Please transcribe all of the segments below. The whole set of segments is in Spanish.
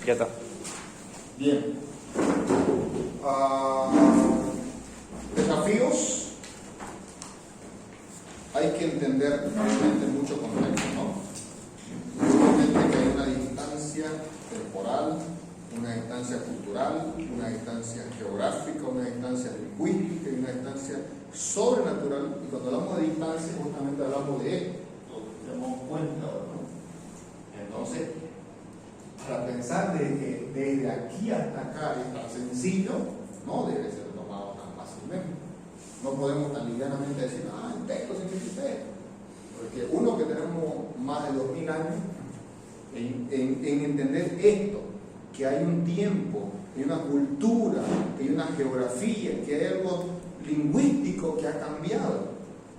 Ya está. Bien. Desafíos. Hay que entender realmente mucho contexto, ¿no? Obviamente que hay una distancia temporal, una distancia cultural, una distancia geográfica, una distancia lingüística y una distancia sobrenatural. Y cuando hablamos de distancia, justamente hablamos de esto, nos damos cuenta, ¿no? Entonces, para pensar de que desde aquí hasta acá es tan sencillo, no debe ser tomado tan fácilmente. No podemos tan livianamente decir, el texto significa esto. Porque uno que tenemos más de 2000 años en entender esto, que hay un tiempo, que hay una cultura, que hay una geografía, que hay algo lingüístico que ha cambiado,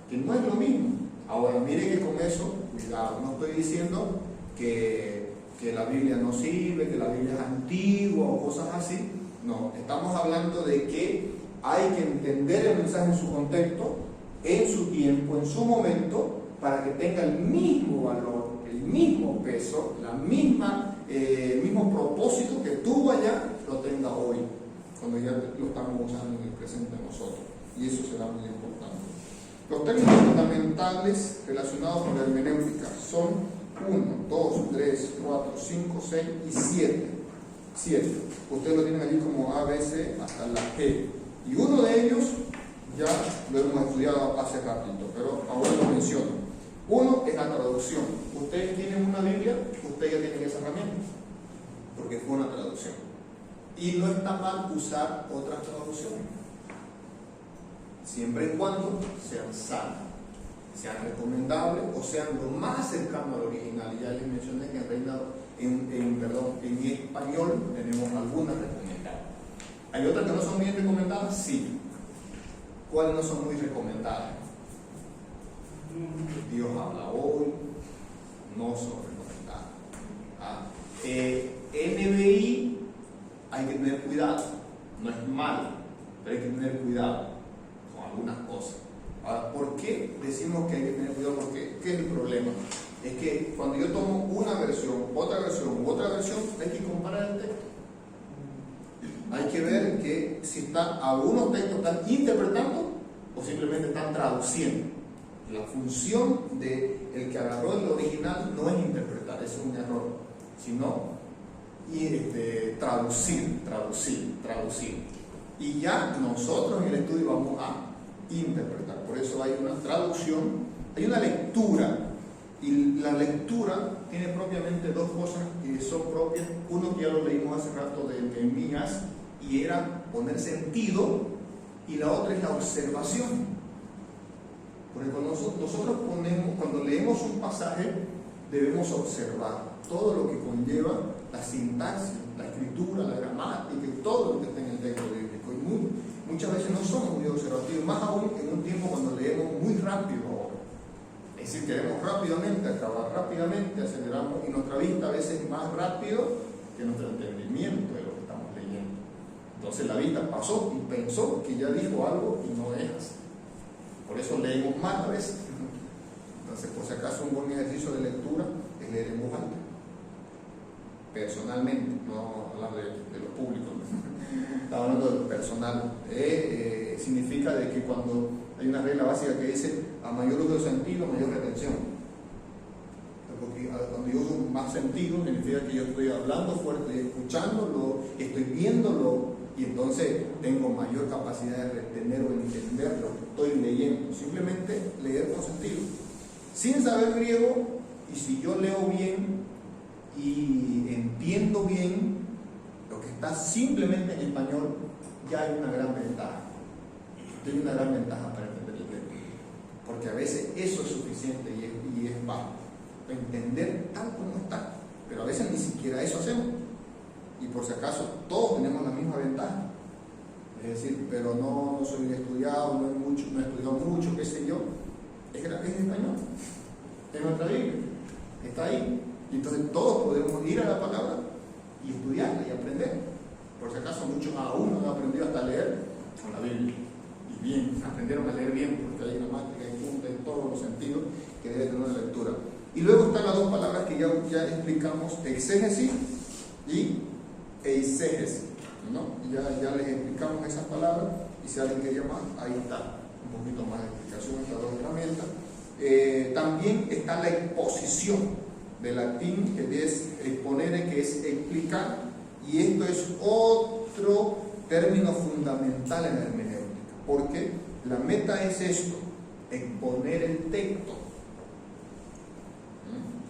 que no es lo mismo. Ahora, mire que con eso, cuidado, no estoy diciendo que la Biblia no sirve, que la Biblia es antigua o cosas así. No, estamos hablando de que hay que entender el mensaje en su contexto, en su tiempo, en su momento, para que tenga el mismo valor, el mismo peso, el mismo propósito que tuvo allá, lo tenga hoy, cuando ya lo estamos usando en el presente nosotros. Y eso será muy importante. Los términos fundamentales relacionados con la hermenéutica son 1, 2, 3, 4, 5, 6 y 7. 7. Ustedes lo tienen allí como A, B, C hasta la G. Y uno de ellos ya lo hemos estudiado hace ratito, pero ahora lo menciono. Uno es la traducción. Ustedes tienen una Biblia, ustedes ya tienen esa herramienta, porque fue una traducción. Y no está mal usar otras traducciones, siempre y cuando sean sanas, sean recomendables o sean lo más cercano al original. Y ya les mencioné que en español tenemos algunas recomendadas. ¿Hay otras que no son bien recomendadas? Sí. ¿Cuáles no son muy recomendadas? Dios habla hoy, no son recomendadas. NBI hay que tener cuidado, no es malo, pero hay que tener cuidado con algunas cosas. Ahora, ¿por qué decimos que hay que tener cuidado? Porque, ¿qué es el problema? Es que cuando yo tomo una versión, otra versión u otra versión, hay que comparar el texto. Hay que ver que si algunos textos están interpretando o simplemente están traduciendo. La función del que agarró el original no es interpretar, eso es un error, sino traducir. Y ya nosotros en el estudio vamos a interpretar. Por eso hay una traducción, hay una lectura. Y la lectura tiene propiamente dos cosas que son propias. Uno que ya lo leímos hace rato de Nehemías, y era poner sentido, y la otra es la observación. Porque cuando leemos un pasaje, debemos observar todo lo que conlleva la sintaxis, la escritura, la gramática y todo lo que está en el texto bíblico. Y muchas veces no somos muy observativos, más aún en un tiempo cuando leemos muy rápido ahora. Es decir, queremos rápidamente acabar, rápidamente aceleramos, y nuestra vista a veces es más rápido que nuestro entendimiento de lo que estamos leyendo. Entonces la vista pasó y pensó que ya dijo algo y no es así. Por eso leemos más a veces. Entonces, por si acaso, un buen ejercicio de lectura es leer en voz alta. Personalmente, no hablando de lo público, estamos hablando de lo personal. Significa de que cuando hay una regla básica que dice a mayor uso de sentido, mayor retención. Porque cuando yo uso más sentido, significa que yo estoy hablando fuerte, estoy escuchándolo, estoy viéndolo, y entonces tengo mayor capacidad de retener o entender lo que estoy leyendo. Simplemente leer con sentido. Sin saber griego, y si yo leo bien y entiendo bien lo que está simplemente en español, ya hay una gran ventaja. Hay una gran ventaja para entender el texto. Porque a veces eso es suficiente y es bajo. Entender tal como está. Pero a veces ni siquiera eso hacemos. Y por si acaso, todos tenemos la misma ventaja. Es decir, pero no soy estudiado, no he estudiado mucho, qué sé yo. Es español. Es nuestra Biblia. Está ahí. Y entonces todos podemos ir a la palabra y estudiarla y aprender. Por si acaso, muchos aún no han aprendido hasta leer con la Biblia. Y bien, aprendieron a leer bien, porque hay gramática, hay punta en todos los sentidos que debe tener la lectura. Y luego están las dos palabras que ya explicamos, exégesis y eisegesis, ¿no? Ya les explicamos esas palabras, y si alguien quería más, ahí está un poquito más de explicación, estas dos herramientas. También está la exposición, de latín, que es exponere, que es explicar, y esto es otro término fundamental en la hermenéutica, porque la meta es esto: exponer el texto.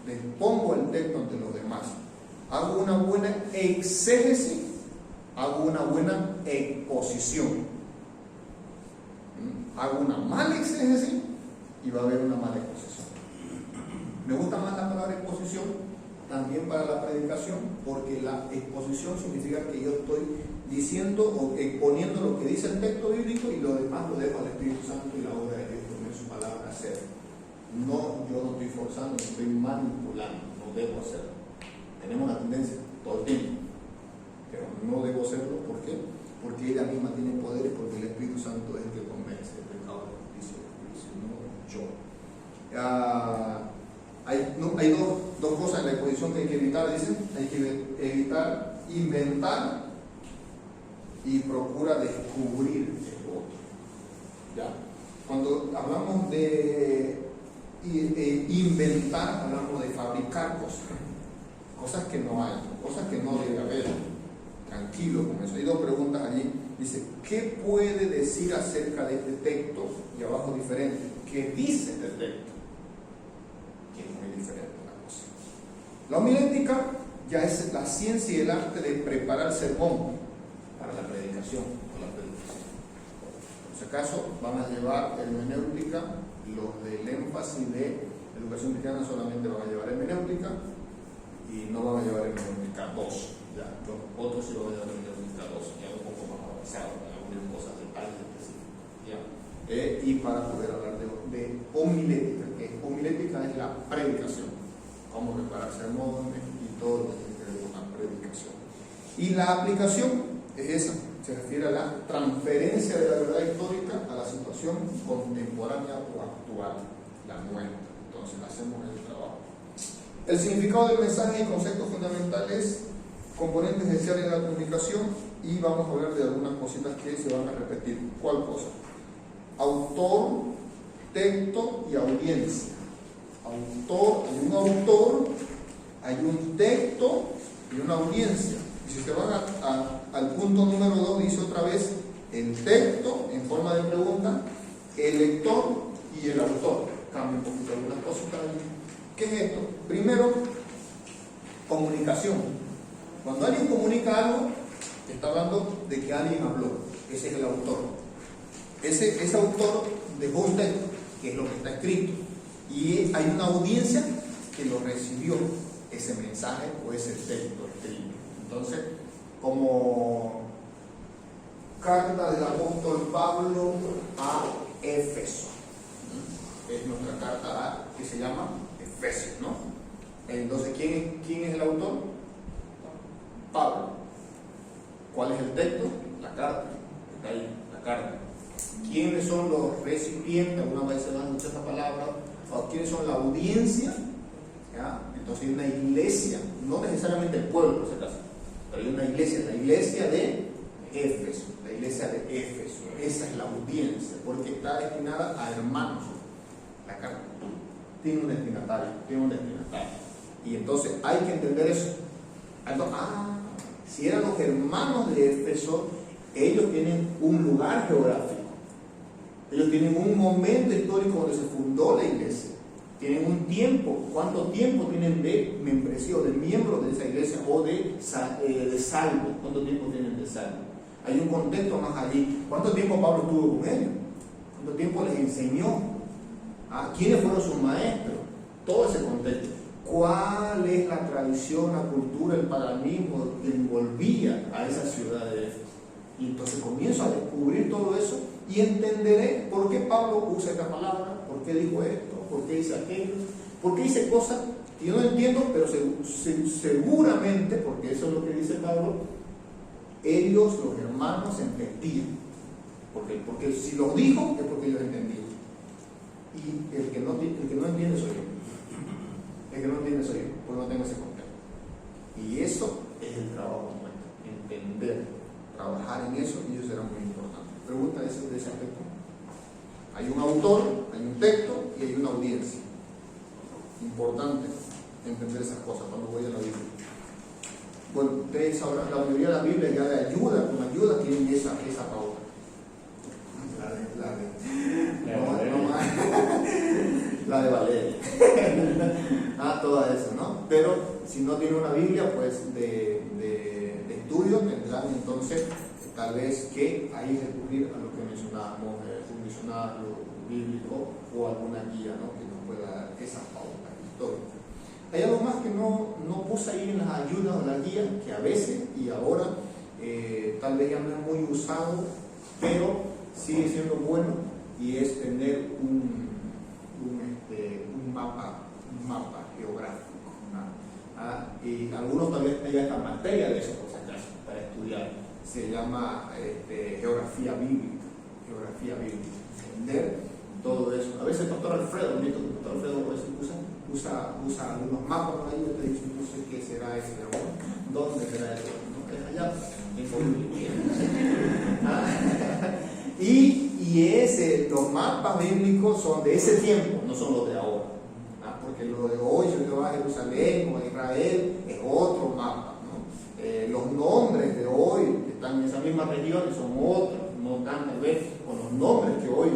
Expongo el texto ante los demás, hago una buena exégesis, hago una buena exposición. Hago una mala exégesis y va a haber una mala exposición. Me gusta más la palabra exposición también para la predicación, porque la exposición significa que yo estoy diciendo o exponiendo lo que dice el texto bíblico, y lo demás lo dejo al Espíritu Santo y la obra de Dios en su palabra hacer. No, yo no estoy forzando, no estoy manipulando, no debo hacerlo. Tenemos la tendencia todo el tiempo, pero no debo hacerlo. ¿Por qué? Porque ella misma tiene poder, y porque el Espíritu Santo es el que convence el pecado, dice no yo. Hay dos cosas en la exposición que hay que evitar, dicen. Hay que evitar inventar y procura descubrir el otro. ¿Ya? Cuando hablamos de inventar, hablamos de fabricar cosas que no hay, cosas que no debe haber. Tranquilo con eso. Hay dos preguntas allí. Dice, ¿qué puede decir acerca de este texto? Y abajo diferente, ¿qué dice este texto? Que es muy diferente la cosa. La homilética ya es la ciencia y el arte de preparar sermón para la predicación o la predicación. Por si acaso van a llevar hermenéutica, los del énfasis de educación cristiana solamente van a llevar hermenéutica y no van a llevar hermenéutica 2. Ya, los otros sí van a llevar hermenéutica 2, ya un poco más avanzado, para algunas cosas, detalles específicos. ¿Ya? Y para poder hablar de homilética, que homilética es la predicación, cómo preparar sermones y todo lo que tiene que ver con la predicación. Y la aplicación es esa, se refiere a la transferencia de la verdad histórica a la situación contemporánea o actual, la nuestra. Entonces hacemos el trabajo. El significado del mensaje y conceptos fundamentales, componentes esenciales de la comunicación, y vamos a hablar de algunas cositas que se van a repetir. ¿Cuál cosa? Autor, texto y audiencia. Hay un autor, hay un texto y una audiencia. Y si se van al punto número 2, dice otra vez el texto en forma de pregunta, el lector y el autor. Cambia un poquito algunas cositas allí. ¿Qué es esto? Primero, comunicación. Cuando alguien comunica algo, está hablando de que alguien habló. Ese es el autor. Ese autor dejó un texto, que es lo que está escrito, y hay una audiencia que lo recibió, ese mensaje o ese texto escrito. Entonces, como carta del apóstol Pablo a Éfeso, es nuestra carta que se llama Efesios, ¿no? Entonces, ¿quién es el autor? Pablo. ¿Cuál es el texto? La carta. Está ahí, la carta. ¿Quiénes son los recipientes? Alguna vez se van a escuchar esta palabra. ¿Quiénes son la audiencia? ¿Ya? Entonces hay una iglesia, no necesariamente el pueblo, por si acaso, pero hay una iglesia, la iglesia de Éfeso, la iglesia de Éfeso. Esa es la audiencia, porque está destinada a hermanos. La carta tiene un destinatario, y entonces hay que entender eso. Si eran los hermanos de Éfeso, ellos tienen un lugar geográfico, ellos tienen un momento histórico donde se fundó la iglesia, tienen un tiempo, cuánto tiempo tienen de membresía o de miembros de esa iglesia, o de salvo, cuánto tiempo tienen de salvo. Hay un contexto más allí. ¿Cuánto tiempo Pablo estuvo con ellos? ¿Cuánto tiempo les enseñó? ¿Quiénes fueron sus maestros? Todo ese contexto. ¿Cuál es la tradición, la cultura, el paganismo que envolvía a esa ciudad de Éfeso? Y entonces comienzo a descubrir todo eso y entenderé por qué Pablo usa esta palabra, por qué dijo esto, por qué dice aquello, por qué dice cosas que yo no entiendo, pero seguramente, porque eso es lo que dice Pablo, ellos, los hermanos, entendían. Porque si lo dijo es porque ellos entendían. Y el que no entiende soy yo. El que no entiende soy yo, porque no tengo ese contexto. Y eso es el trabajo nuestro, entender, trabajar en eso, y eso será muy importante. Pregunta de ese aspecto. Hay un autor, hay un texto y hay una audiencia. Importante entender esas cosas cuando voy a la Biblia. Bueno, ustedes sabrán, la mayoría de la Biblia ya de ayuda, con ayuda tienen esa pauta. La de Valeria. Todo eso, ¿no? Pero si no tiene una Biblia, pues de estudio, tendrán entonces tal vez que ahí recurrir a lo que mencionábamos, un diccionario bíblico o alguna guía, ¿no? Que nos pueda dar esas pautas históricas. Hay algo más que no puse ahí en las ayudas o las guías, que a veces y ahora tal vez ya no es muy usado, pero sigue siendo bueno, y es tener un mapa geográfico, ¿no? Y algunos también hay esta materia de eso, por si acaso, para estudiar. Se llama geografía bíblica. Entender todo eso. A veces el pastor Alfredo, el pastor Alfredo usa algunos mapas por ahí, y te dice, no sé qué será ese, ¿dónde será eso? ¿No? Es allá, en Bolivia. Y los mapas bíblicos son de ese tiempo, no son los de ahora. Porque lo de hoy, si usted va a Jerusalén o a Israel, es otro mapa, ¿no? Los nombres de hoy que están en esa misma región son otros, no tan tal vez con los nombres que hoy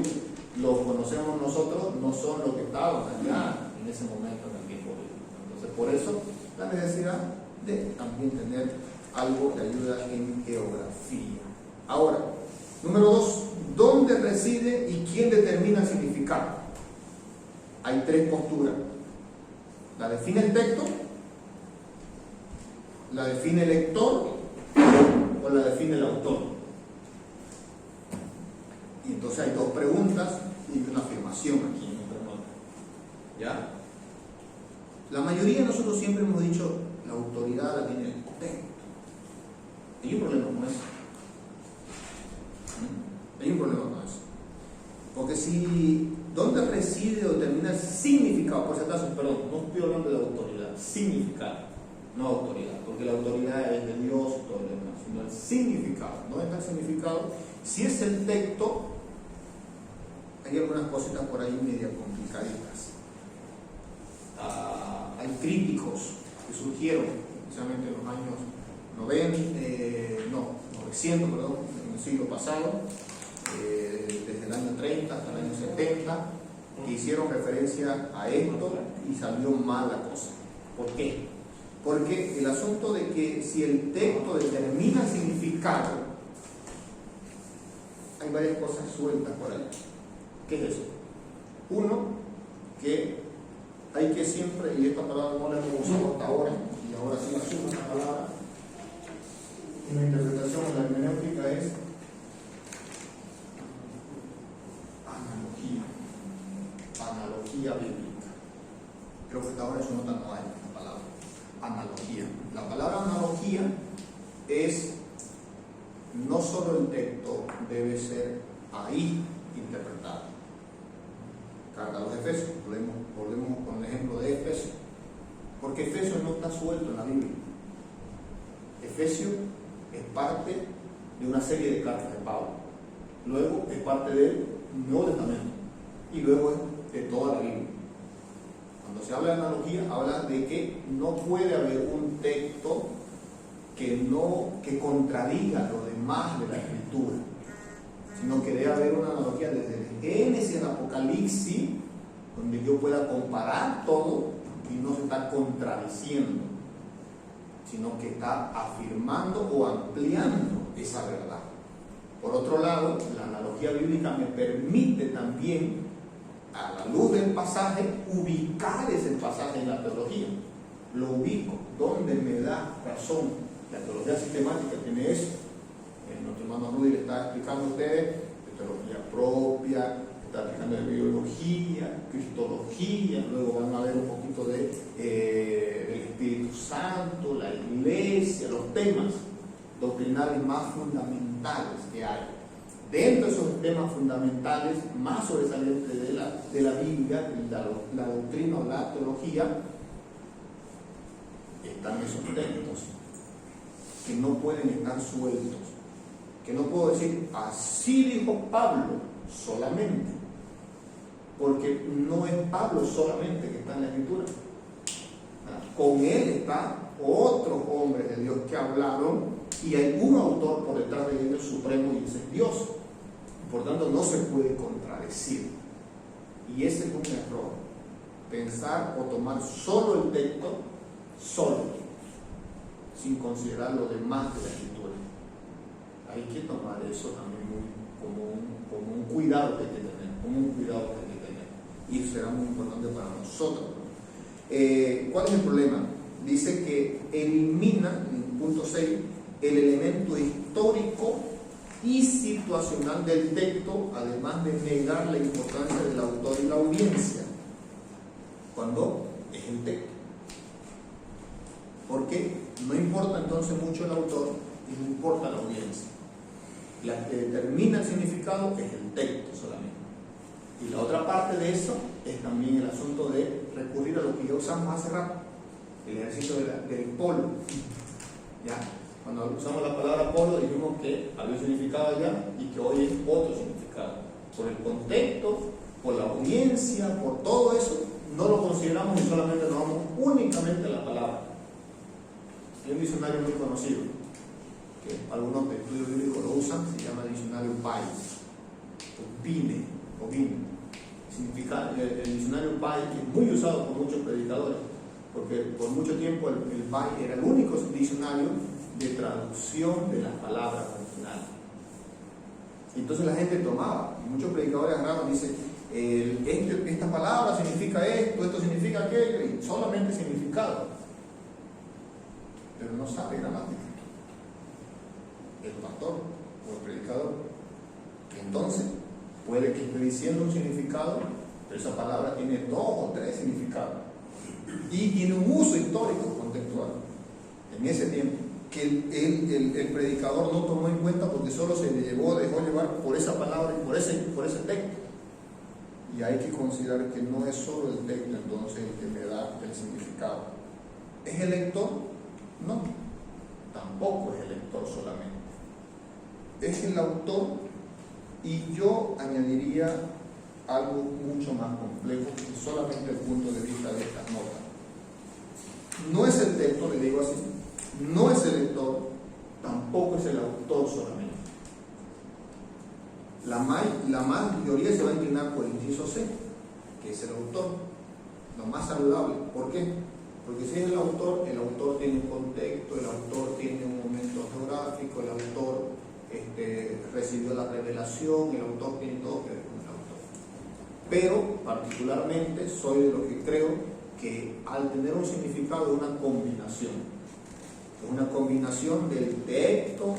los conocemos nosotros, no son los que estaban allá en ese momento en el tiempo bíblico. Entonces, por eso la necesidad de también tener algo que ayuda en geografía. Ahora, número 2, ¿dónde reside y quién determina el significado? Hay 3 posturas. La define el texto, la define el lector o la define el autor. Y entonces hay 2 preguntas y una afirmación aquí en nuestra nota. ¿Ya? La mayoría de nosotros siempre hemos dicho la autoridad la tiene el texto. Hay un problema con eso. Hay un problema con eso. Porque si ¿dónde reside o determina el significado? Por si acaso, perdón, no estoy hablando de autoridad, significado, no autoridad, porque la autoridad es de Dios y todo lo demás, sino el significado. ¿Dónde está el significado? Si es el texto, hay algunas cositas por ahí media complicaditas. Hay críticos que surgieron, especialmente en los años 900, en el siglo pasado, desde el año 30 hasta el año 70, que hicieron referencia a esto y salió mal la cosa. ¿Por qué? Porque el asunto de que si el texto determina el significado, hay varias cosas sueltas por ahí. ¿Qué es eso? Uno, que hay que siempre, y esta palabra no la hemos usado hasta ahora, y ahora sí la uso esta palabra, en la interpretación, en la hermenéutica es analogía bíblica. Creo que hasta ahora eso no hay la palabra analogía. La palabra analogía es no solo el texto debe ser ahí interpretado. Carta a los Efesios, volvemos con el ejemplo de Efesios, porque Efesios no está suelto en la Biblia. Efesios es parte de una serie de cartas de Pablo, luego es parte del Nuevo Testamento y luego es de toda la Biblia. Cuando se habla de analogía, habla de que no puede haber un texto que contradiga lo demás de la Escritura, sino que debe haber una analogía desde el Génesis al Apocalipsis, donde yo pueda comparar todo y no se está contradiciendo, sino que está afirmando o ampliando esa verdad. Por otro lado, la analogía bíblica me permite también, a la luz del pasaje, ubicar ese pasaje en la teología. Lo ubico, donde me da razón. La teología sistemática tiene eso. Nuestro hermano Rudy le está explicando a ustedes de teología propia, está explicando de biología, cristología, luego van a ver un poquito del Espíritu Santo, la iglesia, los temas doctrinales más fundamentales que hay. Dentro de esos temas fundamentales más sobresalientes de la Biblia, la doctrina o la teología, están esos textos. que no pueden estar sueltos, que no puedo decir así dijo Pablo solamente, porque no es Pablo solamente que está en la Escritura. Con él está otros hombres de Dios que hablaron y hay un autor por detrás de ellos supremo y ese es Dios. Por tanto no se puede contradecir, y ese es un error, pensar o tomar solo el texto solo, sin considerar lo demás de la Escritura. Hay que tomar eso también como un cuidado que hay que tener, y será muy importante para nosotros. ¿Cuál es el problema? Dice que elimina, en punto 6, el elemento histórico y situacional del texto, además de negar la importancia del autor y la audiencia, cuando es el texto. Porque no importa entonces mucho el autor y no importa la audiencia. La que determina el significado es el texto solamente. Y la otra parte de eso es también el asunto de recurrir a lo que ya usamos hace rato, el ejercicio del polo. ¿Ya? Cuando usamos la palabra polo dijimos que había un significado allá y que hoy es otro significado. Por el contexto, por la audiencia, por todo eso, no lo consideramos y solamente nos vamos únicamente a la palabra. Hay un diccionario muy conocido, que algunos de estudios bíblicos lo usan, se llama el diccionario PAI, o BINE. Significa, el diccionario PAI es muy usado por muchos predicadores, porque por mucho tiempo el PAI era el único diccionario de traducción de las palabras originales. Entonces la gente tomaba, y muchos predicadores agarraban y dicen, esta palabra significa esto significa aquello, y solamente significado, pero no sabe gramática el pastor o el predicador. Entonces puede que esté diciendo un significado, pero esa palabra tiene 2 o 3 significados y tiene un uso histórico contextual en ese tiempo que el predicador no tomó en cuenta, porque solo se le dejó llevar por esa palabra y por ese texto. Y hay que considerar que no es solo el texto entonces el que le da el significado. ¿Es el lector? No, tampoco es el lector solamente, es el autor. Y yo añadiría algo mucho más complejo que solamente el punto de vista de estas notas. No es el texto, le digo así, no es el lector, tampoco es el autor solamente. La mayoría se va a inclinar por el inciso C, que es el autor, lo más saludable. ¿Por qué? Porque si es el autor tiene un contexto, el autor tiene un momento geográfico, el autor recibió la revelación, el autor tiene todo que ver con el autor. Pero particularmente soy de los que creo que al tener un significado es una combinación del texto,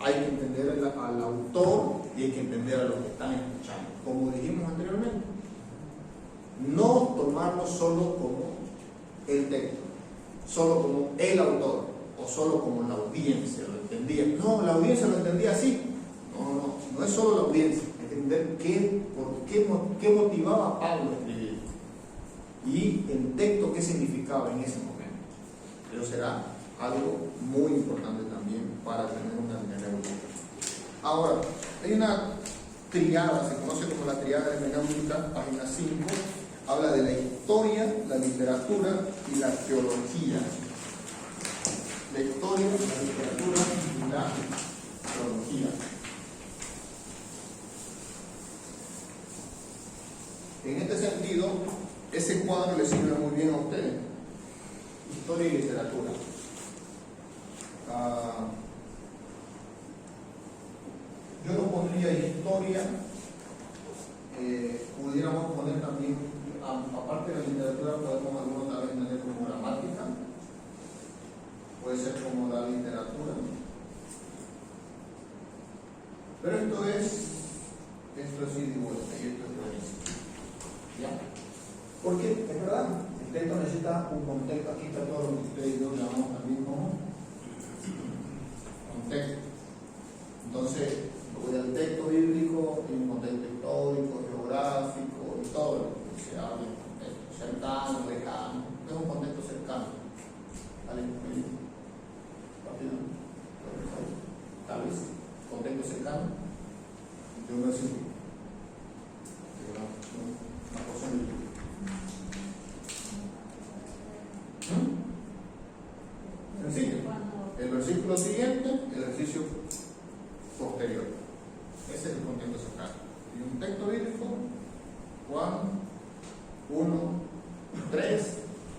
hay que entender al autor y hay que entender a los que están escuchando, como dijimos anteriormente. No tomarlo solo como el texto, solo como el autor, o solo como la audiencia lo entendía. No, la audiencia lo entendía así. No es solo la audiencia, hay que entender qué motivaba a Pablo a escribir y el texto qué significaba en ese momento. Pero será algo muy importante también para tener una hermenéutica. Ahora, hay una triada, se conoce como la triada hermenéutica, página 5, habla de la historia, la literatura y la teología. La historia, la literatura y la teología. En este sentido, ese cuadro le sirve muy bien a ustedes. Historia y literatura. Yo no pondría historia, pudiéramos poner también, aparte de la literatura, podemos algunos tal vez entender como gramática, puede ser como la literatura. Pero esto es ida y vuelta, y esto es buenísimo. ¿Ya? Porque es verdad, el texto necesita un contexto. Aquí está todo lo que ustedes y yo llamamos también como contexto. Entonces, voy al texto bíblico, tiene un contexto histórico, geográfico y todo lo que se habla en contexto cercano, lejano. Es un contexto cercano. ¿Vale? Rápido. cercano de un versículo, de una porción de Biblia. Sencillo. El versículo siguiente, el ejercicio posterior. Ese es el contexto cercano. Y un texto bíblico, Juan 1, 3,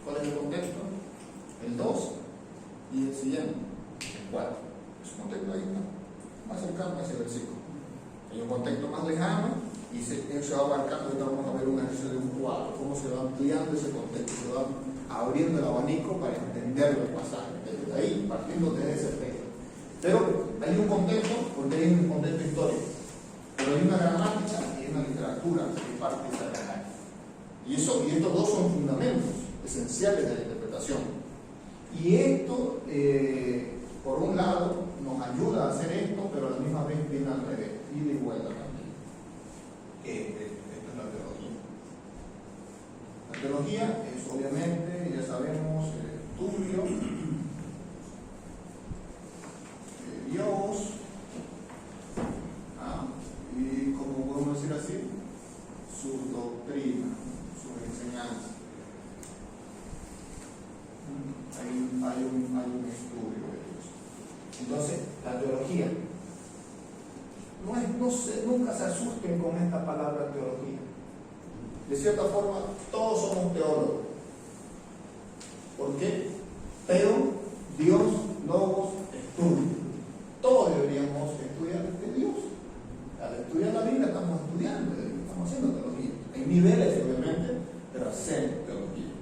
¿cuál es el contexto? El 2 y el siguiente, el 4. Ese contexto ahí está, más cercano a ese versículo. Hay un contexto más lejano y se va abarcando. Ahorita vamos a ver un ejercicio de un cuadro, cómo se va ampliando ese contexto, se va abriendo el abanico para entender el pasaje. Desde ahí, partiendo de ese texto. Pero hay un contexto, porque hay un contexto histórico. Pero hay una gramática y una literatura que parte de esa gramática. Y estos dos son fundamentos esenciales de la interpretación. Y esto, por un lado, nos ayuda a hacer esto, pero a la misma vez viene al revés, ida y vuelta también. Esta es la teología. La teología es, obviamente, ya sabemos, el estudio de Dios, y como podemos decir así, su doctrina, su enseñanza. Hay un estudio de Dios. Entonces, la teología. Nunca se asusten con esta palabra teología. De cierta forma, todos somos teólogos. ¿Por qué? Teo, Dios, logos, estudio. Todos deberíamos estudiar de Dios. Al estudiar la Biblia estamos estudiando, estamos haciendo teología. Hay niveles, obviamente, pero hacemos teología.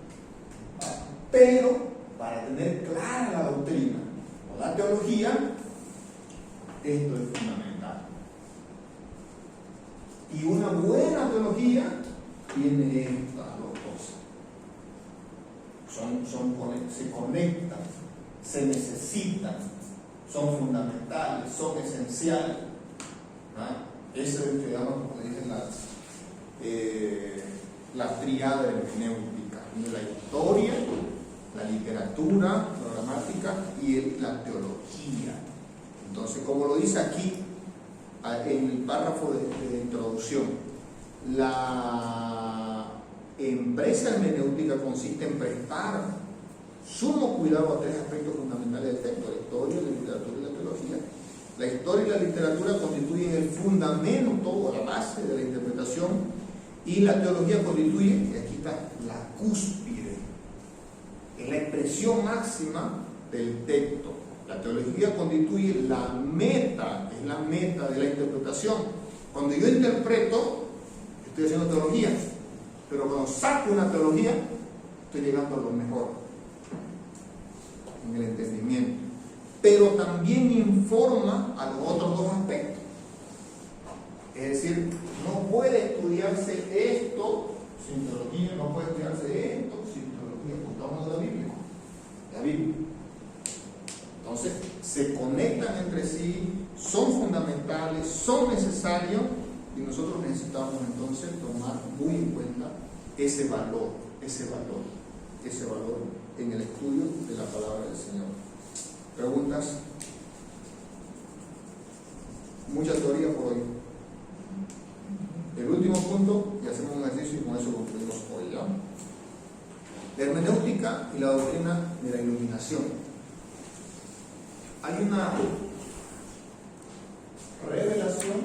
Pero, para tener clara la doctrina o la teología, esto es fundamental. Y una buena teología tiene estas dos cosas. Se conectan, se necesitan, son fundamentales, son esenciales. Eso es lo que llaman, como dicen, la triada hermenéutica: la historia, la literatura, la gramática y la teología. Entonces, como lo dice aquí en el párrafo de introducción, la empresa hermenéutica consiste en prestar sumo cuidado a tres aspectos fundamentales del texto: la historia, la literatura y la teología. La historia y la literatura constituyen el fundamento o la base de la interpretación, y la teología constituye, y aquí está, la cúspide, es la expresión máxima del texto. La teología constituye la meta, es la meta de la interpretación. Cuando yo interpreto, estoy haciendo teología, pero cuando saco una teología, estoy llegando a lo mejor en el entendimiento. Pero también informa a los otros dos aspectos. Es decir, no puede estudiarse esto sin teología, no puede estudiarse esto sin teología. Estamos de la Biblia. Entonces, se conectan entre sí, son fundamentales, son necesarios, y nosotros necesitamos entonces tomar muy en cuenta ese valor en el estudio de la palabra del Señor. ¿Preguntas? Mucha teoría por hoy. El último punto, y hacemos un ejercicio y con eso concluimos hoy ya. La hermenéutica y la doctrina de la iluminación. Hay una revelación,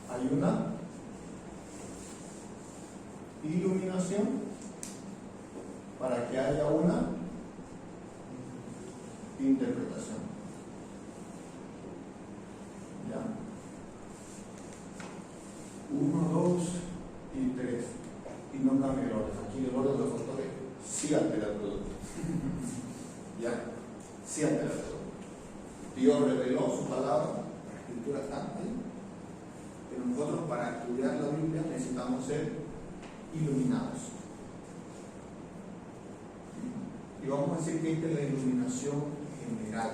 hay una iluminación para que haya una interpretación. ¿Ya? 1, 2 y 3. Y no cambia el orden. Aquí el orden de los factores sí altera el producto. ¿Ya? Sí altera el producto. Dios reveló su palabra, la escritura está ahí. Pero nosotros, para estudiar la Biblia, necesitamos ser iluminados. Y vamos a decir que esta es la iluminación general.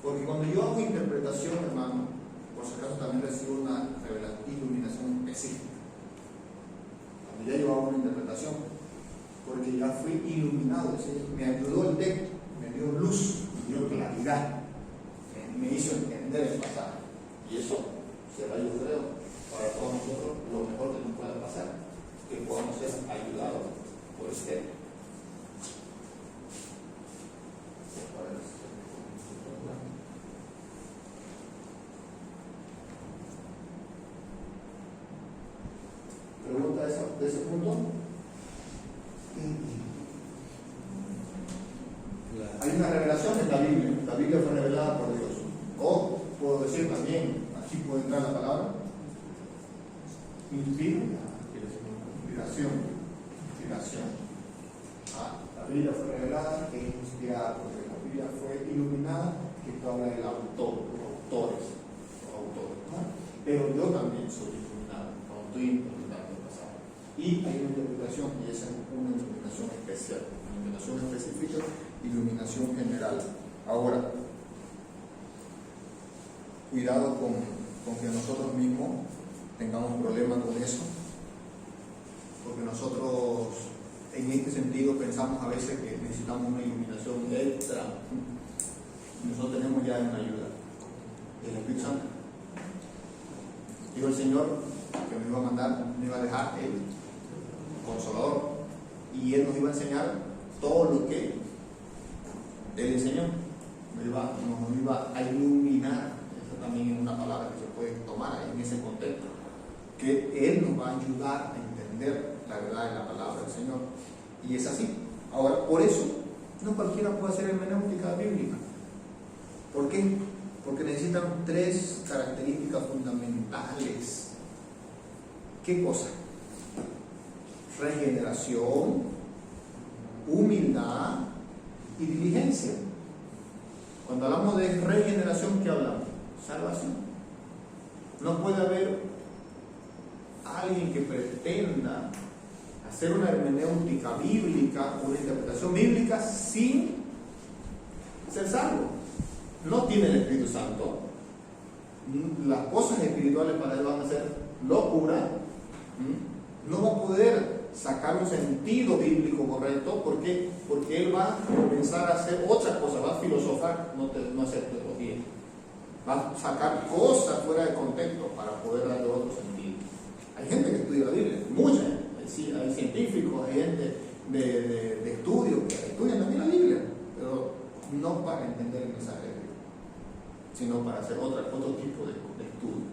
Porque cuando yo hago interpretación, hermano, por si acaso también recibo una iluminación específica. Cuando ya yo hago una interpretación, porque porque ya fui iluminado. Me ayudó el texto, me dio luz, me dio claridad, me hizo entender el pasaje. Y eso será, yo creo, para todos nosotros lo mejor que nos pueda pasar, que podamos ser ayudados por este. ¿Pregunta de ese punto? Hay una revelación en la Biblia. La Biblia fue revelada por Dios. O puedo decir también, aquí puede entrar la palabra, inspiración. La Biblia fue revelada, que es inspirada, porque la Biblia fue iluminada, que esto habla del autor, los autores, ¿no? Pero yo también soy iluminado cuando estoy interpretando el pasaje. Y hay una interpretación, y esa es una iluminación especial, una iluminación específica, iluminación general. Ahora, cuidado con que nosotros mismos tengamos problemas con eso, porque nosotros en este sentido pensamos a veces que necesitamos una iluminación extra. Nosotros tenemos ya una ayuda del Espíritu Santo. Dijo el Señor que nos iba a mandar, nos iba a dejar el Consolador, y Él nos iba a enseñar todo lo que Él enseñó, nos iba a iluminar. Eso también es una palabra que se puede tomar ahí en ese contexto, que Él nos va a ayudar a entender la verdad de la palabra del Señor. Y es así. Ahora, por eso no cualquiera puede hacer hermenéutica bíblica. ¿Por qué? Porque necesitan 3 características fundamentales. ¿Qué cosa? Regeneración, humildad y diligencia. Cuando hablamos de regeneración, ¿qué hablamos? Salvación. No puede haber alguien que pretenda hacer una hermenéutica bíblica, una interpretación bíblica sin ser salvo. No tiene el Espíritu Santo. Las cosas espirituales para él van a ser locura. No va a poder sacar un sentido bíblico correcto. ¿Por qué? Porque él va a comenzar a hacer otra cosa, va a filosofar, no hacer teología. Va a sacar cosas fuera de contexto para poder darle otro sentido. Hay gente que estudia la Biblia, mucha. Sí, hay científicos, hay gente de estudios que estudian también la Biblia, pero no para entender el mensaje de Dios, sino para hacer otro tipo de estudio,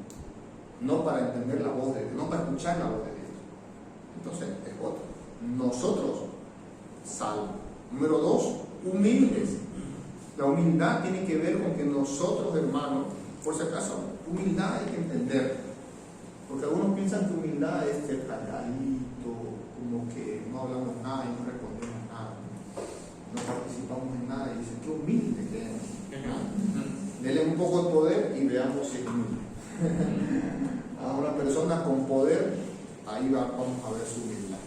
no para entender la voz de Dios, no para escuchar la voz de Dios. Entonces es otro. Nosotros, salvos. Número 2, humildes. La humildad tiene que ver con que nosotros, hermanos, por si acaso, humildad hay que entender, porque algunos piensan que humildad es ser calladito, como que no hablamos nada y no respondemos nada, no participamos en nada, y dicen que humilde que es. Denle un poco de poder y veamos si es humilde. A una persona con poder, ahí vamos a ver su humildad.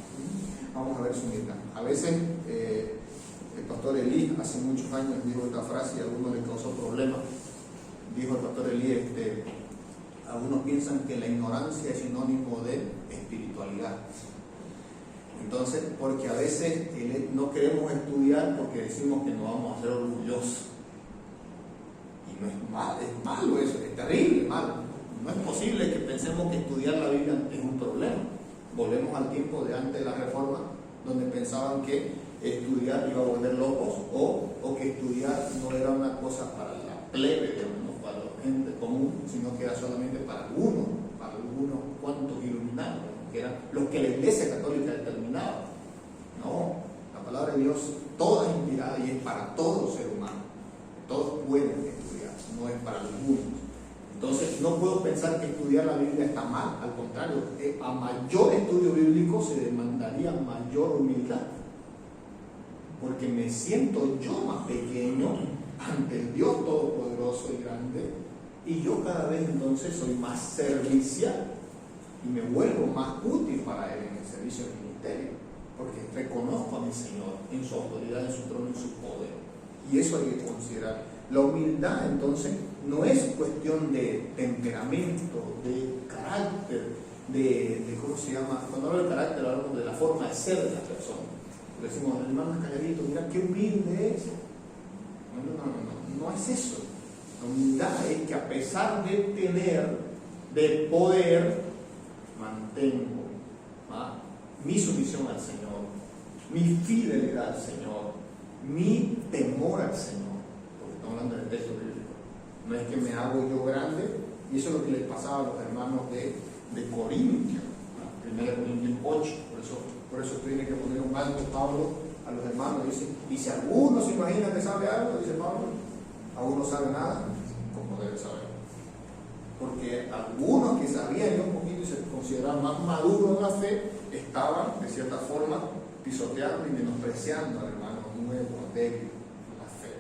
Vamos a ver su humildad. A veces el pastor Elí hace muchos años dijo esta frase y a algunos le causó problemas. Dijo el pastor Elí, algunos piensan que la ignorancia es sinónimo de espiritualidad. Entonces, porque a veces no queremos estudiar porque decimos que nos vamos a hacer orgullosos. Y no es malo, es malo eso, es terrible, malo. No es posible que pensemos que estudiar la Biblia es un problema. Volvemos al tiempo de antes de la Reforma, donde pensaban que estudiar iba a volver locos, o que estudiar no era una cosa para la plebe, no para la gente común, sino que era solamente para algunos cuantos iluminados, que eran los que la Iglesia Católica determinaba. No, la palabra de Dios toda es inspirada y es para todo ser humano. Todos pueden estudiar, no es para algunos. Entonces no puedo pensar que estudiar la Biblia está mal, al contrario, a mayor estudio bíblico se demandaría mayor humildad, porque me siento yo más pequeño ante el Dios Todopoderoso y grande, y yo cada vez entonces soy más servicial y me vuelvo más útil para Él en el servicio del ministerio, porque reconozco a mi Señor en su autoridad, en su trono, en su poder, y eso hay que considerar. La humildad entonces no es cuestión de temperamento, de carácter, de ¿cómo se llama? Cuando hablo de carácter hablamos de la forma de ser de la persona. Le decimos, el hermano es calladito, mira qué humilde es. No es eso. La humildad es que a pesar de poder, mantengo mi sumisión al Señor, mi fidelidad al Señor, mi temor al Señor. Porque estamos hablando del texto bíblico. No es que me hago yo grande, y eso es lo que les pasaba a los hermanos de Corintio, 1 Corintios 8. Por eso tiene que poner un alto Pablo a los hermanos. Y si alguno se imagina que sabe algo, dice Pablo, aún no sabe nada, como debe saber. Porque algunos que sabían ya un poquito y se consideraban más maduros en la fe, estaban de cierta forma pisoteando y menospreciando al hermano nuevo, débil en la fe.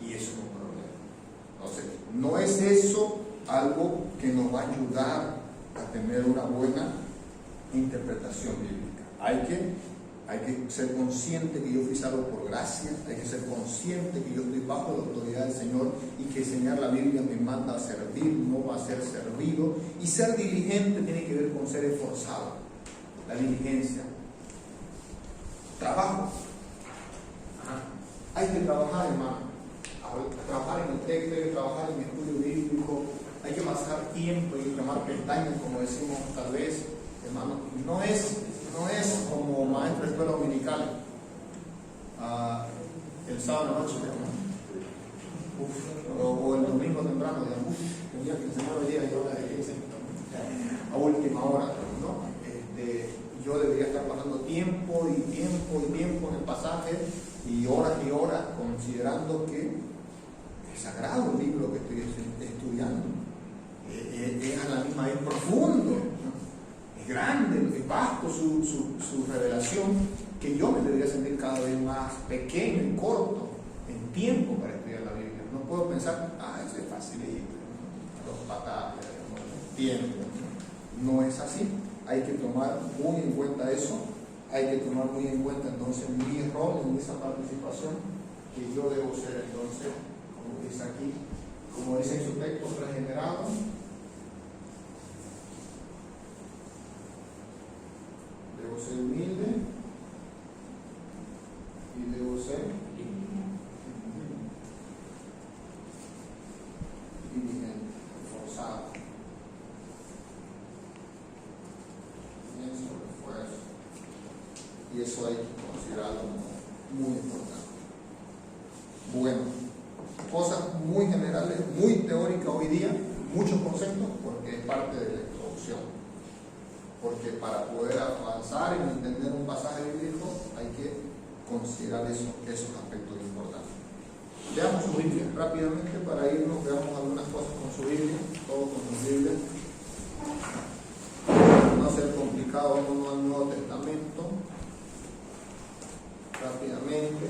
Y eso es un problema. Entonces, no es eso algo que nos va a ayudar a tener una buena interpretación bíblica. Hay que ser consciente que yo fui salvo por gracia, hay que ser consciente que yo estoy bajo la autoridad del Señor y que enseñar la Biblia me manda a servir, no a ser servido. Y ser diligente tiene que ver con ser esforzado. La diligencia. Trabajo. Hay que trabajar, hermano. Trabajar en el texto, hay que trabajar en el estudio bíblico, hay que pasar tiempo y quemar pestañas, como decimos tal vez, hermano. No es como maestro de escuela dominical, el sábado noche, o el domingo temprano, tenía que enseñar hoy día y ahora a última hora, ¿no? Yo debería estar pasando tiempo en el pasaje y horas, considerando que es sagrado el libro que estoy estudiando. Es a la misma vez profundo, ¿no? Es grande, es vasto su revelación, que yo me debería sentir cada vez más pequeño y corto en tiempo para estudiar la Biblia. No puedo pensar, eso es facilito, dos patadas, tiempo. No es así. Hay que tomar muy en cuenta eso, hay que tomar muy en cuenta entonces mi rol en esa participación, que yo debo ser entonces, como dice aquí, como dice en su texto, regenerado, debo ser humilde y debo ser diligente, forzado. Y eso hay que considerarlo muy importante. Bueno, cosas muy generales, muy teóricas hoy día, muchos conceptos, porque es parte de la introducción. Porque para poder avanzar en entender un pasaje bíblico hay que considerar esos aspectos importantes. Veamos su Biblia rápidamente para irnos, veamos algunas cosas con su Biblia, todos con su Biblia. No ser complicado, vamos al Nuevo Testamento. Rápidamente,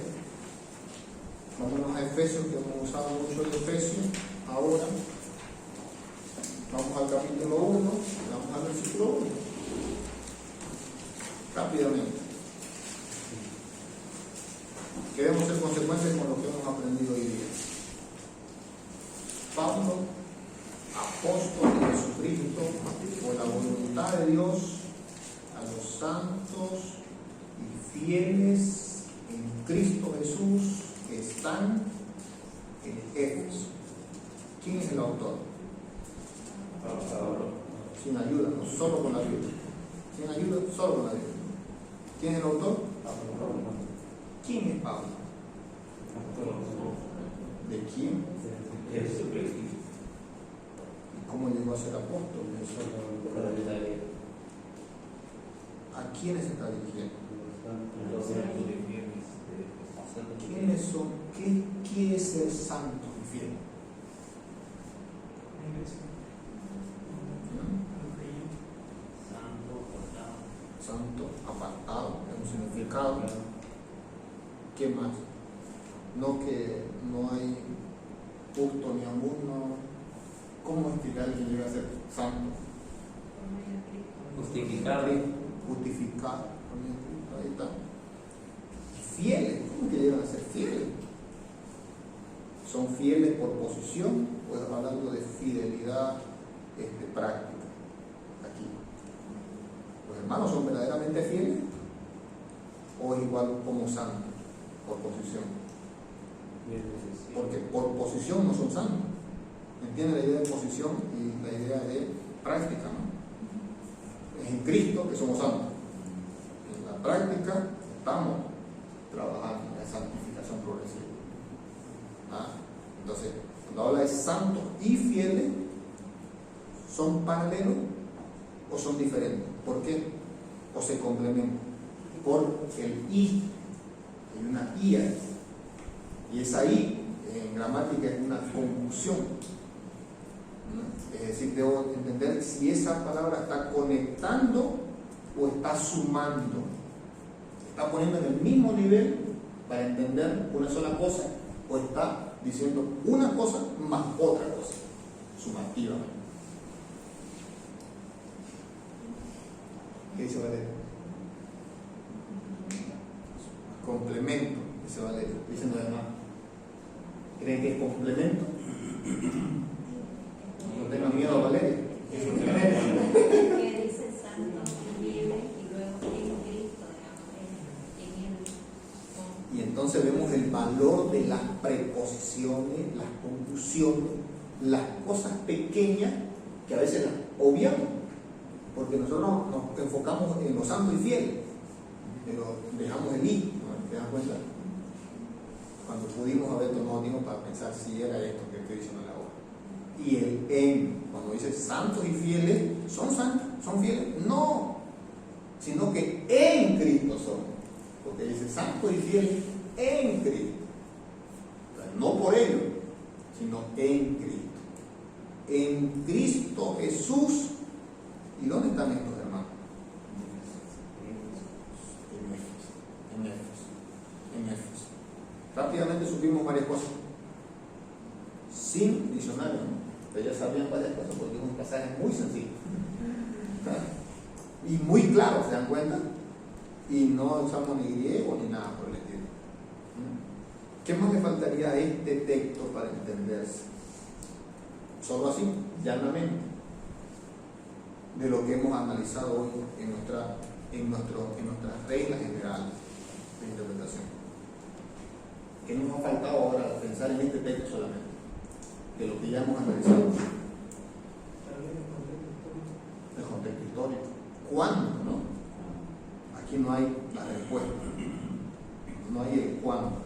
vámonos a Efesios, que hemos usado mucho el Efesios. Ahora vamos al capítulo 1, vamos al versículo 1. Rápidamente, queremos ser consecuentes con lo que hemos aprendido hoy día. Pablo, apóstol de Jesucristo, por la voluntad de Dios, a los santos y fieles en Cristo Jesús que están en Éfeso. ¿Quién es el autor? Sin ayuda, no solo con la Biblia. Sin ayuda, solo con la Biblia. ¿Quién es el autor? ¿Quién es Pablo? ¿De quién? ¿Y cómo llegó a ser apóstol? ¿A quiénes está dirigiendo? ¿Quiénes son? ¿Qué quiere ser santo y fiel? Santo, apartado, es un significado. ¿Qué más? No que no hay justo ni alguno. ¿Cómo es que alguien llega a ser santo? Justificado. Justificado. Ahí está. Fieles, ¿cómo que llegan a ser fieles? Son fieles por posición, pues hablando de fidelidad práctica. Aquí. Los hermanos son verdaderamente fieles o es igual como santo por posición? Porque por posición no son santos. ¿Entienden la idea de posición y la idea de práctica, ¿no? Es en Cristo que somos santos. En la práctica estamos trabajando en la santificación progresiva. Entonces, cuando habla de santos y fieles, ¿son paralelos o son diferentes? ¿Por qué? ¿O se complementan? Por el y. Hay una i ahí. Y esa i en gramática es una conjunción. Es decir, debo entender si esa palabra está conectando o está sumando. Está poniendo en el mismo nivel para entender una sola cosa, o está diciendo una cosa más otra cosa, sumativamente. ¿Qué dice Valerio? Complemento, dice Valerio. Dicen los demás. ¿Creen que es complemento? No tengan miedo, Valerio. Es complemento. Que dice santo y libre y luego en Cristo, en él. Y entonces vemos el valor de las preposiciones, las conjunciones, las cosas pequeñas que a veces las obviamos, porque nosotros nos enfocamos en los santos y fieles, pero dejamos el i, ¿no? ¿Te das cuenta? Cuando pudimos haber tomado tiempo para pensar si era esto que estoy diciendo en la hora. Y el en, cuando dice santos y fieles, ¿son santos? ¿Son fieles? No, sino que en Cristo son. Porque dice santos y fieles en Cristo. No por ellos, sino en Cristo. En Cristo Jesús. ¿Y dónde están estos hermanos? En Éfeso. Rápidamente supimos varias cosas. Sin diccionario, ¿no? Pero ya sabían varias cosas porque es un pasaje muy sencillo. Y muy claro, ¿se dan cuenta? Y no usamos ni griego ni nada por el estilo. ¿Qué más le faltaría a este texto para entenderse? Solo así, llanamente, de lo que hemos analizado hoy en nuestras reglas generales de interpretación. ¿Qué nos ha faltado ahora pensar en este texto solamente? De lo que ya hemos analizado. El contexto histórico. ¿Cuándo? ¿No? Aquí no hay la respuesta. No hay el cuándo.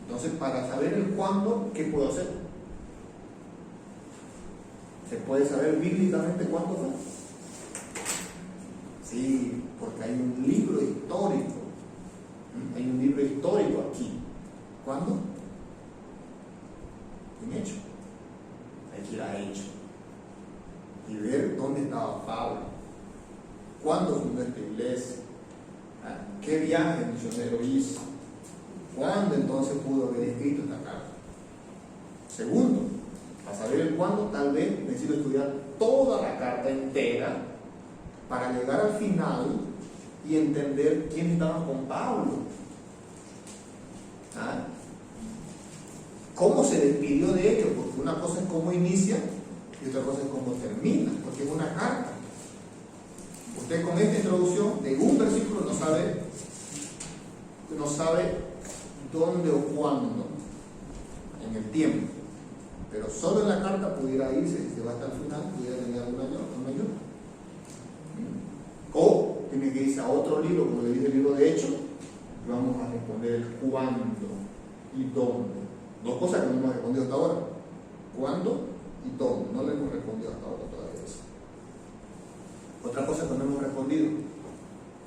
Entonces, para saber el cuándo, ¿qué puedo hacer? ¿Se puede saber bíblicamente cuándo fue? Sí, porque hay un libro histórico. Hay un libro histórico aquí. ¿Cuándo? En Hechos. Hay que ir a Hechos y ver dónde estaba Pablo, cuándo fundó esta iglesia, qué viaje misionero hizo, cuándo entonces pudo haber escrito esta carta. Segundo, para saber el cuándo, tal vez necesito estudiar toda la carta entera para llegar al final y entender quién estaba con Pablo. ¿Cómo se despidió de ellos? Porque una cosa es cómo inicia y otra cosa es cómo termina, porque es una carta. Usted con esta introducción de un versículo no sabe dónde o cuándo en el tiempo, pero solo en la carta pudiera irse, si se va hasta el final, pudiera tener alguna ayuda. O tiene que irse a otro libro, como le dije, el libro de Hechos, y vamos a responder el cuándo y dónde. Dos cosas que no hemos respondido hasta ahora. ¿Cuándo y dónde? No le hemos respondido hasta ahora todavía eso. Otra cosa que no hemos respondido.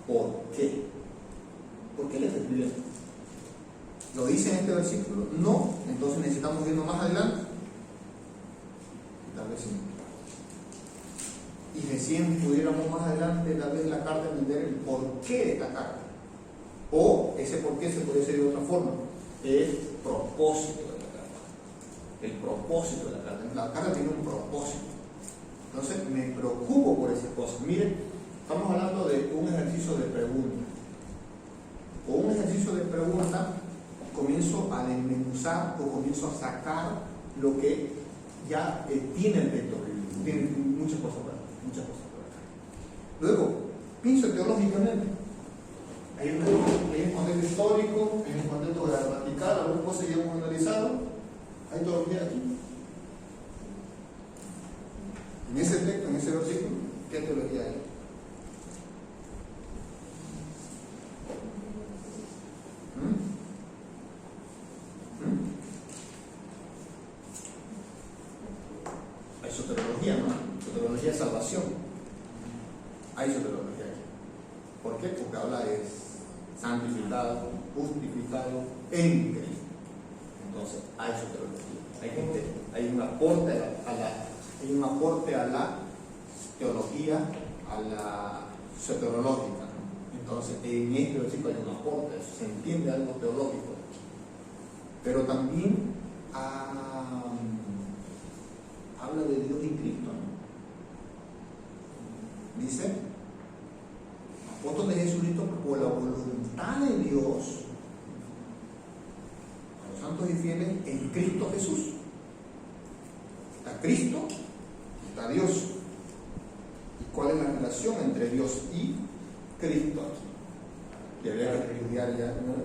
¿Por qué? ¿Por qué le está escribiendo? ¿Lo dice en este versículo? No. Entonces necesitamos irnos más adelante. Tal vez sí. Y recién pudiéramos más adelante, tal vez la carta, entender el porqué de esta carta. O ese porqué se puede decir de otra forma. El propósito de la carta. El propósito de la carta. La carta tiene un propósito. Entonces me preocupo por esas cosas. Miren, estamos hablando de un ejercicio de pregunta. Con un ejercicio de pregunta comienzo a desmenuzar o comienzo a sacar lo que ya tiene el texto bíblico. Tiene muchas cosas por acá. Luego, pienso teológicamente. Hay un contexto histórico, hay un contexto gramatical, algunas cosas ya hemos analizado. Hay teología aquí. En ese texto, en ese versículo, ¿qué teología hay? Hay soteriología, ¿no? Soteriología de salvación. Hay soteriología aquí. ¿Por qué? Porque habla de santificado, justificado en Cristo. Entonces, hay soteriología. Hay un aporte a la teología, a la soteriológica. Entonces, en este versículo hay un aporte, se entiende algo teológico. Pero también habla de Dios y Cristo, ¿no? Dice, apóstol de Jesucristo por la voluntad de Dios, a los santos y fieles en Cristo Jesús. Está Cristo, está Dios. ¿Y cuál es la relación entre Dios y Cristo? Que habría que estudiar ya, ¿no?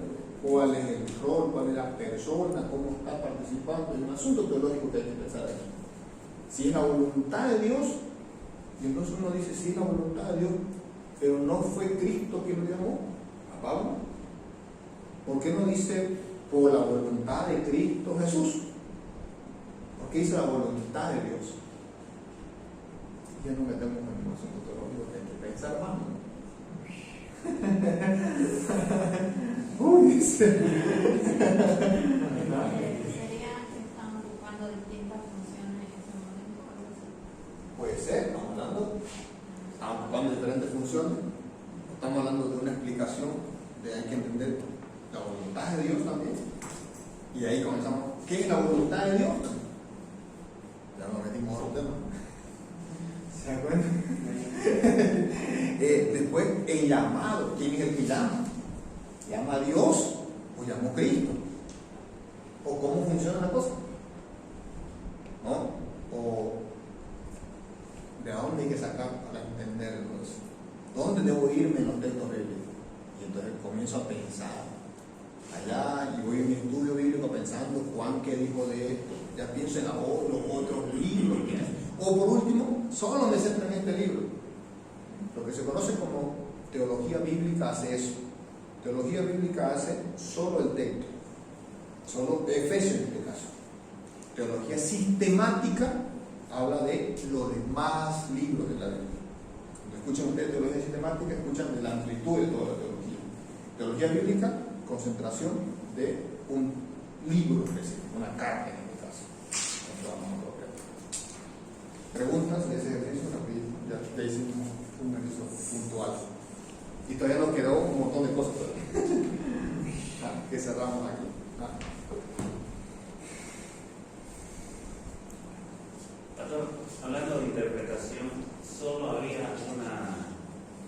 ¿Cuál es el rol? ¿Cuál es la persona? ¿Cómo está participando? Es un asunto teológico que hay que pensar aquí. Si es la voluntad de Dios, y entonces uno dice, si es la voluntad de Dios, pero no fue Cristo quien lo llamó a Pablo. ¿Por qué no dice por la voluntad de Cristo Jesús? ¿Por qué dice la voluntad de Dios? Ya no metemos en un asunto teológico que hay que pensar más, ¿no? Uy, Sería que están ocupando distintas funciones en ese momento, algo así. puede ser, estamos ocupando diferentes funciones, estamos hablando de una explicación, de hay que entender la voluntad de Dios también. Y ahí comenzamos, ¿qué es la voluntad de Dios? Ya nos metimos a otro tema. ¿Se acuerdan? Después, el llamado, ¿quién es el que llama? ¿Llama a Dios o llama a Cristo? ¿O cómo funciona la cosa? ¿No? ¿O de dónde hay que sacar para entenderlo? ¿Dónde debo irme en los textos bíblicos? Y entonces comienzo a pensar allá y voy en mi estudio bíblico pensando Juan qué dijo de esto, ya pienso en los otros libros que hay. O por último, solo me centro en este libro. Lo que se conoce como teología bíblica hace eso. Teología bíblica hace solo el texto, solo Efesios en este caso. Teología sistemática habla de los demás libros de la Biblia. Cuando escuchan ustedes teología sistemática, escuchan de la amplitud de toda la teología. Teología bíblica, concentración de un libro específico, una carta en este caso. Preguntas de ese ejercicio rapidito, ya hicimos un ejercicio puntual. Y todavía nos quedó un montón de cosas que cerramos aquí. Pastor, hablando de interpretación, solo había una